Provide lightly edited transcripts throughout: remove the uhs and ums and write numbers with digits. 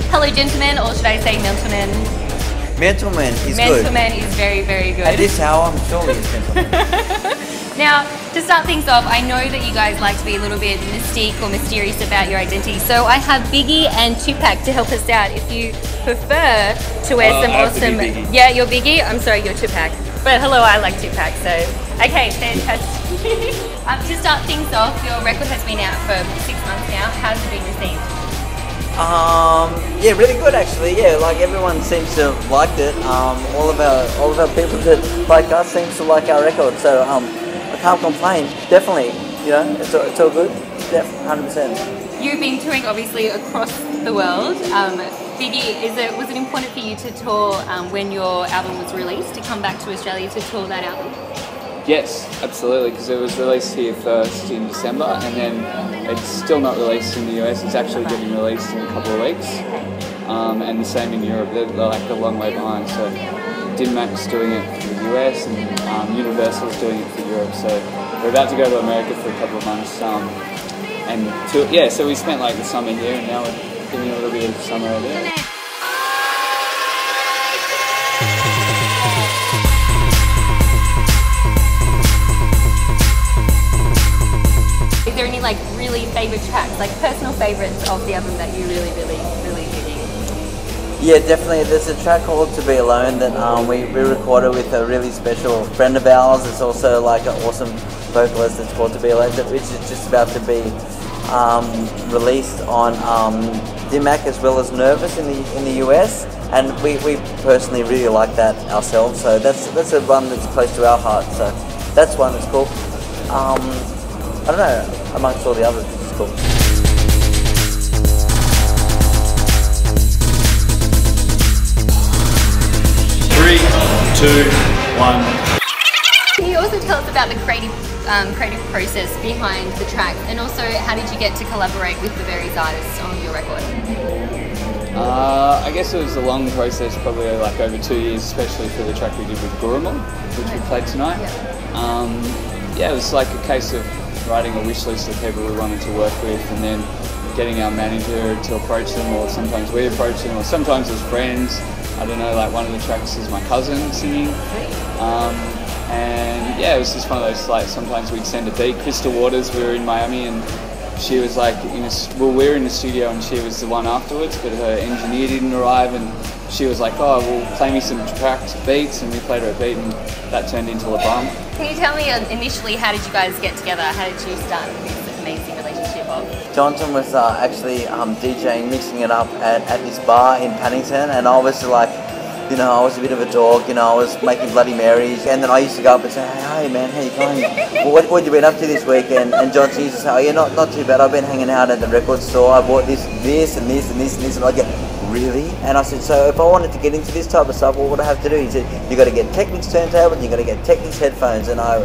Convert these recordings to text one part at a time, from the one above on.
Hello gentlemen, or should I say gentlemen? Gentleman is good. Gentleman is very, very good. At this hour, I'm sure he's gentleman. Now, to start things off, I know that you guys like to be a little bit mystique or mysterious about your identity, so I have Biggie and Tupac to help us out. If you prefer to wear some awesome... Yeah, you're Biggie? I'm sorry, you're Tupac. But hello, I like Tupac, so... Okay, fantastic. To start things off, your record has been out for 6 months now. How's it been received? Yeah, really good actually. Yeah, like everyone seems to have liked it. All of our people that like us seems to like our record. So I can't complain. Definitely, you know, it's all good. Definitely, 100%. You've been touring obviously across the world. Biggie, was it important for you to tour when your album was released, to come back to Australia to tour that album? Yes, absolutely, because it was released here first in December, and then it's still not released in the US. It's actually getting released in a couple of weeks, and the same in Europe. They're like a long way behind. So Dinmac's doing it for the US, and Universal's doing it for Europe. So we're about to go to America for a couple of months, so we spent like the summer here, and now we're getting a little bit of summer over there. Is there any like really favourite tracks, like personal favourites of the album that you really dig? Yeah, definitely. There's a track called "To Be Alone" that we recorded with a really special friend of ours. It's also like an awesome vocalist. It's called "To Be Alone," which is just about to be released on Dinmac as well as Nervous in the US. And we personally really like that ourselves. So that's a one that's close to our heart. So that's one that's cool. I don't know, amongst all the others, it's cool. 3, 2, 1. Can you also tell us about the creative process behind the track, and also how did you get to collaborate with the various artists on your record? I guess it was a long process, probably like over 2 years, especially for the track we did with Gurumul, which we played tonight. Yeah, it was like a case of writing a wish list of people we wanted to work with, and then getting our manager to approach them, or sometimes we approach them, or sometimes as friends. I don't know, like one of the tracks is my cousin singing. And yeah, it was just one of those, like sometimes we'd send a beat. Crystal Waters, we were in Miami, and she was like, we were in the studio and she was the one afterwards, but her engineer didn't arrive, and she was like, oh, well, play me some tracks, beats, and we played her a beat, and that turned into a bum. Can you tell me initially, how did you guys get together? How did you start this amazing relationship of? Johnson was actually DJing, mixing it up at this bar in Paddington, and I was like, you know, I was a bit of a dog, you know, I was making Bloody Marys, and then I used to go up and say, hey man, how you going? Well, what you been up to this week? And Johnson used to say, oh yeah, not too bad, I've been hanging out at the record store, I bought this and this, and I get, really? And I said, so if I wanted to get into this type of stuff, what would I have to do? He said, you got to get Technics turntables, you got to get Technics headphones, and I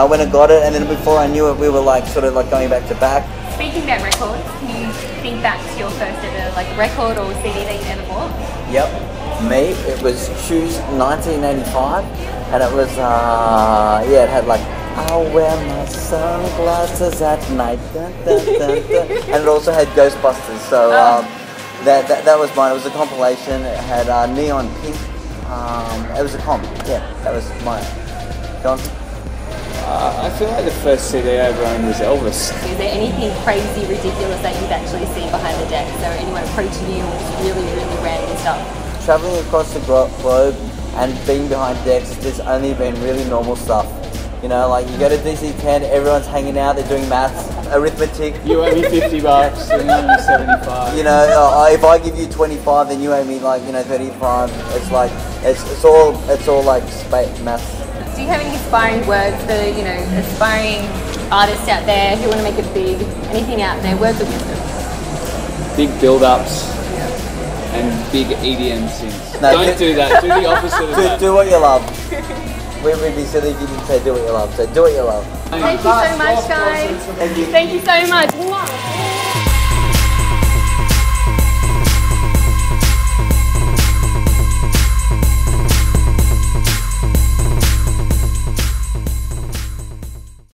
went and got it, and then before I knew it, we were like sort of like going back to back. Speaking about records, can you think back to your first ever like record or CD that you ever bought? Yep. Me, it was Shoes 1985, and it was, yeah, it had like, I'll wear my sunglasses at night, dun, dun, dun, dun. And it also had Ghostbusters, so that was mine. It was a compilation, it had Neon Pink, it was a comp, yeah, that was mine. John? I feel like the first CD I ever owned was Elvis. Is there anything crazy, ridiculous that you've actually seen behind the decks? So anyone approaching you with really random stuff? Traveling across the globe and being behind decks, there's only been really normal stuff. You know, like you go to DC-10, everyone's hanging out, they're doing maths, arithmetic. You owe me $50, and I owe you 75. You know, if I give you 25, then you owe me like, you know, 35. It's like, it's all like maths. Do you have any inspiring words for, you know, aspiring artists out there who want to make it big? Anything out there? Words of wisdom? Big build-ups. And big EDM sings. No, don't do that. Do the opposite of that. Do what you love. We'd be silly if you didn't say do what you love. So do what you love. Thank you so much, guys. Thank you. Thank you so much.